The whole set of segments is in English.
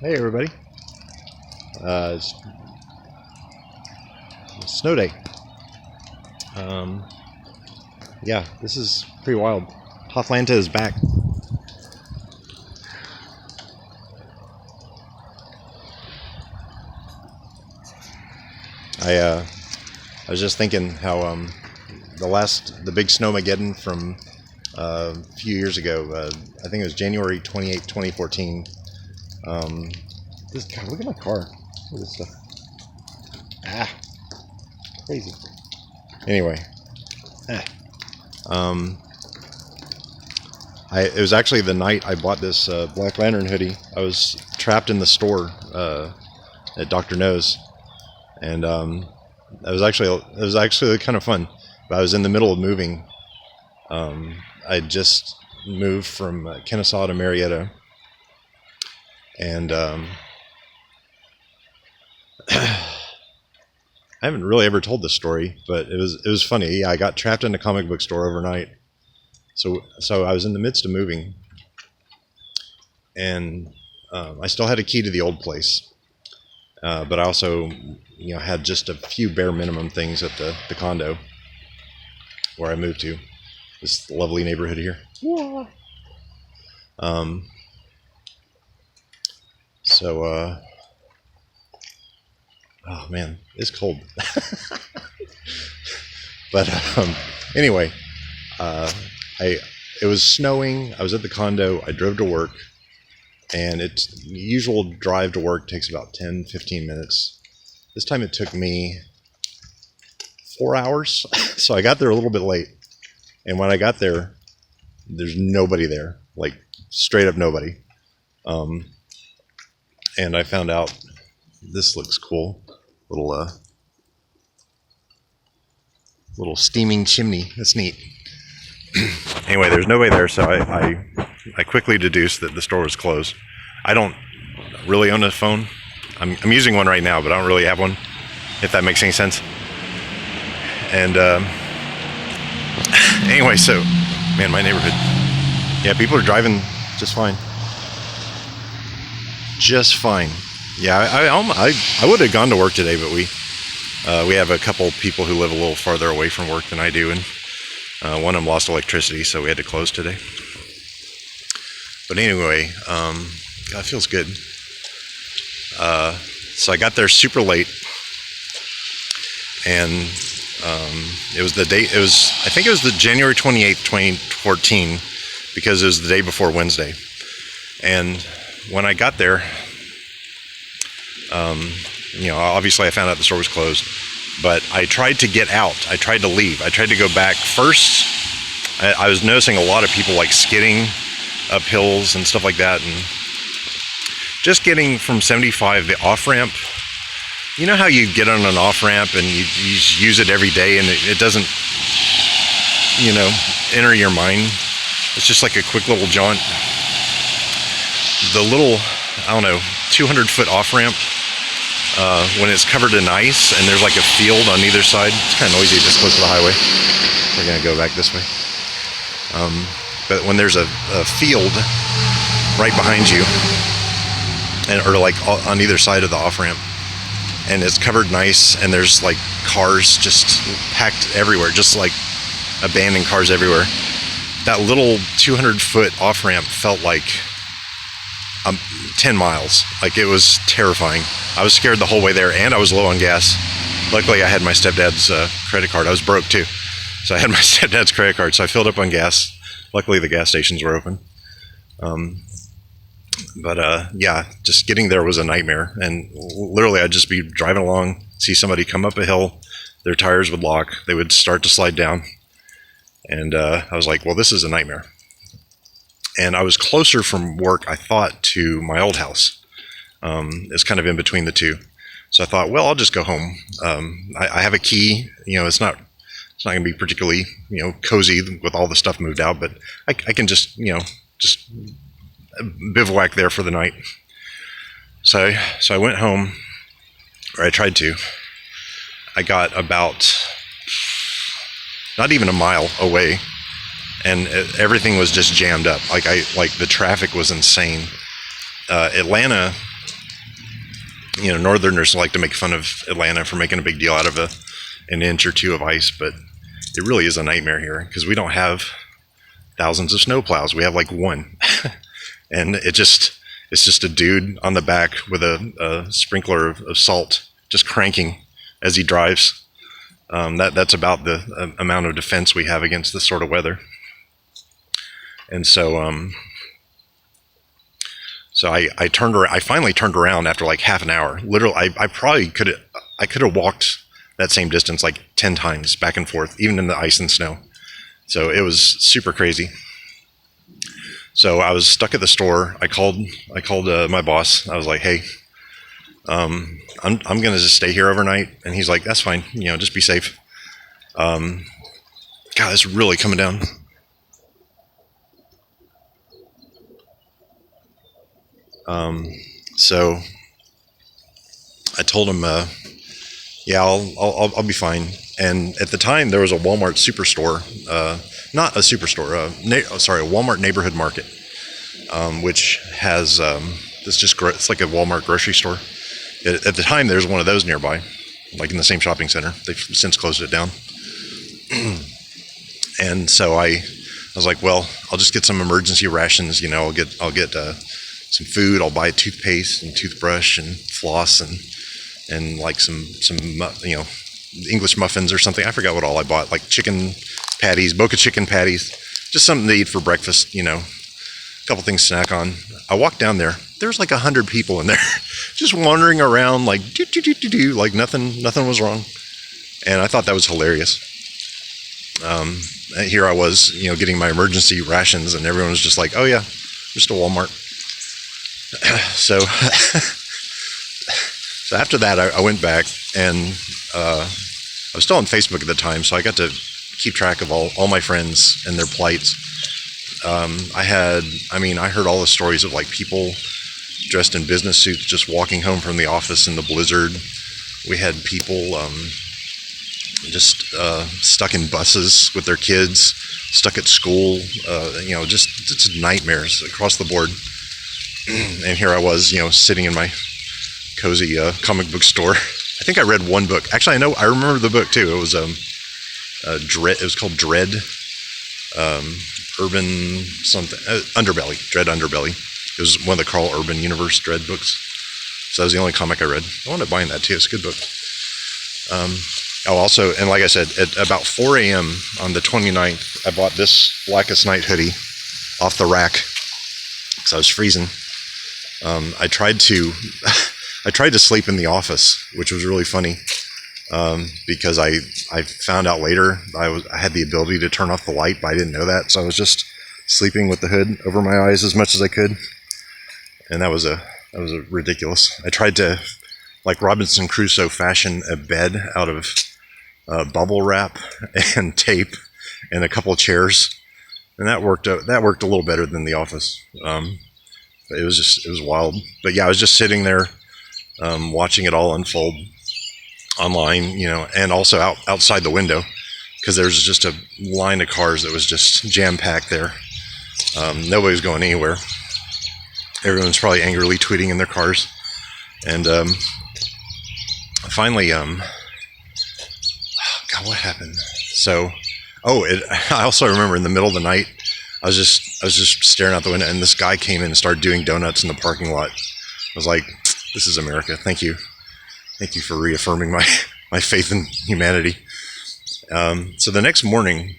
Hey everybody. It's snow day. Yeah, this is pretty wild. Hothlanta is back. I was just thinking how the big snowmageddon from a few years ago, I think it was January 28th, 2014. God, look at my car. Look at this stuff. Crazy. Anyway, it was actually the night I bought this Black Lantern hoodie. I was trapped in the store at Dr. No's, and it was actually kind of fun. But I was in the middle of moving. I just moved from Kennesaw to Marietta, and I haven't really ever told this story, but it was funny. Yeah, I got trapped in a comic book store overnight. So I was in the midst of moving, and I still had a key to the old place, but I also, had just a few bare minimum things at the condo where I moved to. This lovely neighborhood here. Yeah. Oh man, it's cold. But anyway, it was snowing. I was at the condo. I drove to work, and its usual drive to work takes about 10-15 minutes. This time it took me 4 hours. So I got there a little bit late, and when I got there, there's nobody there, like straight up nobody. And I found out this looks cool. Little steaming chimney. That's neat. Anyway, there's nobody there, so I quickly deduced that the store was closed. I don't really own a phone. I'm using one right now, but I don't really have one, if that makes any sense. And anyway, so man, my neighborhood. Yeah, people are driving just fine. Just fine. Yeah, I would have gone to work today, but we have a couple people who live a little farther away from work than I do, and one of them lost electricity, so we had to close today. But anyway, God, it feels good. So I got there super late, and it was the day. I think it was the January 28th, 2014, because it was the day before Wednesday. And when I got there, obviously I found out the store was closed, but I tried to get out. I tried to leave. I tried to go back. First, I was noticing a lot of people like skidding up hills and stuff like that, and just getting from 75, the off-ramp. You know how you get on an off-ramp and you use it every day, and it doesn't, enter your mind. It's just like a quick little jaunt. The little, 200-foot off-ramp, when it's covered in ice and there's like a field on either side. It's kind of noisy this close to the highway. We're going to go back this way. But when there's a field right behind you, or like on either side of the off-ramp, and it's covered in ice, and there's like cars just packed everywhere, just like abandoned cars everywhere. That little 200-foot off-ramp felt like 10 miles. Like, it was terrifying. I was scared the whole way there, and I was low on gas. Luckily, I had my stepdad's credit card. I was broke too, so I had my stepdad's credit card, so I filled up on gas. Luckily, the gas stations were open. Yeah, just getting there was a nightmare. And literally, I'd just be driving along, see somebody come up a hill, their tires would lock, they would start to slide down, and I was like, well, this is a nightmare. And I was closer from work, I thought, to my old house. It's kind of in between the two. So I thought, well, I'll just go home. I have a key. It's not going to be particularly, cozy with all the stuff moved out, but I can just bivouac there for the night. So I went home, or I tried to. I got about not even a mile away, and everything was just jammed up. Like the traffic was insane. Atlanta Northerners like to make fun of Atlanta for making a big deal out of an inch or two of ice, but it really is a nightmare here because we don't have thousands of snowplows. We have like one, and it's just a dude on the back with a sprinkler of salt just cranking as he drives. That's about the amount of defense we have against this sort of weather. And so I finally turned around after like half an hour. Literally, I probably could have walked that same distance like 10 times back and forth, even in the ice and snow. So it was super crazy. So I was stuck at the store. I called my boss. I was like, hey, I'm gonna just stay here overnight. And he's like, that's fine. Just be safe. God, it's really coming down. So I told him, yeah, I'll be fine. And at the time there was a Walmart superstore, not a superstore, a Walmart neighborhood market, which has, it's like a Walmart grocery store. At the time there's one of those nearby, like in the same shopping center. They've since closed it down. And so I was like, well, I'll just get some emergency rations. I'll get some food. I'll buy toothpaste and toothbrush and floss and like some English muffins or something. I forgot what all I bought, like chicken patties, Boca chicken patties, just something to eat for breakfast. A couple things to snack on. I walked down there. There's like 100 people in there, just wandering around like like nothing was wrong. And I thought that was hilarious. Here I was, getting my emergency rations, and everyone was just like, "Oh yeah, just a Walmart." So, so after that, I went back, and I was still on Facebook at the time, so I got to keep track of all my friends and their plights. I heard all the stories of like people dressed in business suits just walking home from the office in the blizzard. We had people just stuck in buses with their kids, stuck at school, just nightmares across the board. And here I was, sitting in my cozy comic book store. I think I read one book. Actually, I remember the book too. It was Dread. It was called Dread, Urban something, Underbelly. Dread Underbelly. It was one of the Carl Urban Universe Dread books. So that was the only comic I read. I wound up buying that too. It's a good book. Also, and like I said, at about 4 a.m. on the 29th, I bought this Blackest Night hoodie off the rack because I was freezing. I tried to sleep in the office, which was really funny because I found out later I had the ability to turn off the light, but I didn't know that, so I was just sleeping with the hood over my eyes as much as I could, and that was ridiculous. I tried to, like Robinson Crusoe, fashion a bed out of bubble wrap and tape and a couple of chairs, and that worked a little better than the office. It was wild. But yeah, I was just sitting there watching it all unfold online, and also outside the window because there's just a line of cars that was just jam-packed there. Nobody was going anywhere. Everyone's probably angrily tweeting in their cars. And finally, God, what happened? So, I also remember in the middle of the night, I was just staring out the window, and this guy came in and started doing donuts in the parking lot. I was like, "This is America. Thank you for reaffirming my faith in humanity." So the next morning,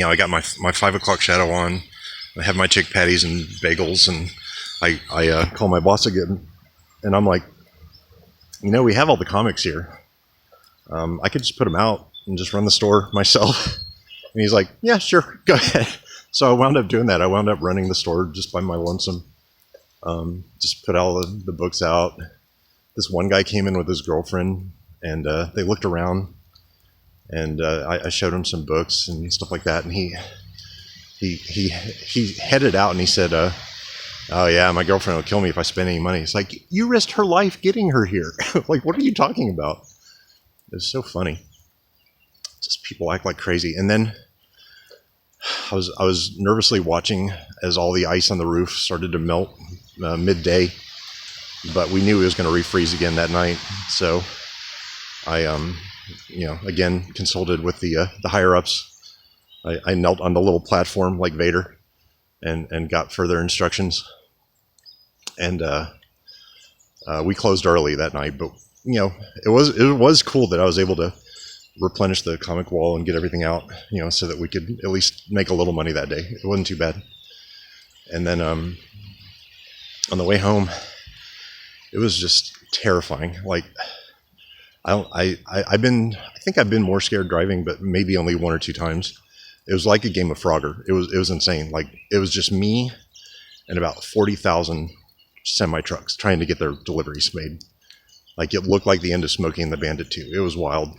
I got my 5 o'clock shadow on. I have my chick patties and bagels, and I call my boss again, and I'm like, we have all the comics here. I could just put them out and just run the store myself. And he's like, yeah, sure, go ahead. So I wound up doing that. I wound up running the store just by my lonesome. Just put all the books out. This one guy came in with his girlfriend, and they looked around, and I showed him some books and stuff like that. And he headed out, and he said, "Oh yeah, my girlfriend will kill me if I spend any money." It's like, you risked her life getting her here. Like, what are you talking about? It's so funny. Just people act like crazy. And then I was nervously watching as all the ice on the roof started to melt midday, but we knew it was going to refreeze again that night. So I, again, consulted with the higher ups. I knelt on the little platform like Vader and got further instructions. And we closed early that night, but it was cool that I was able to replenish the comic wall and get everything out, so that we could at least make a little money that day. It wasn't too bad. And then on the way home, it was just terrifying. Like I think I've been more scared driving, but maybe only 1 or 2 times. It was like a game of Frogger. It was insane. Like it was just me and about 40,000 semi trucks trying to get their deliveries made. Like it looked like the end of Smokey and the Bandit 2. It was wild.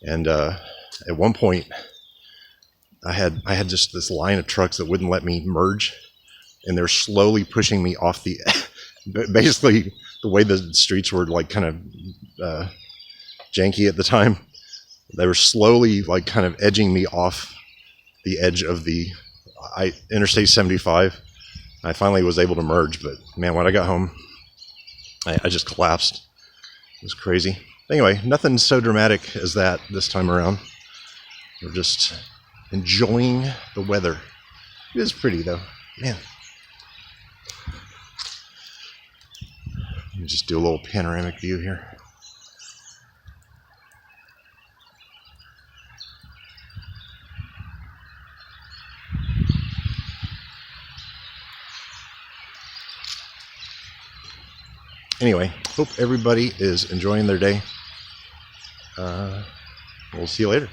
And at one point, I had just this line of trucks that wouldn't let me merge, and they're slowly pushing me off the. Basically, the way the streets were like kind of janky at the time, they were slowly like kind of edging me off the edge of the Interstate 75. I finally was able to merge, but man, when I got home, I just collapsed. It was crazy. Anyway, nothing so dramatic as that this time around. We're just enjoying the weather. It is pretty though, man. Let me just do a little panoramic view here. Anyway, hope everybody is enjoying their day. We'll see you later.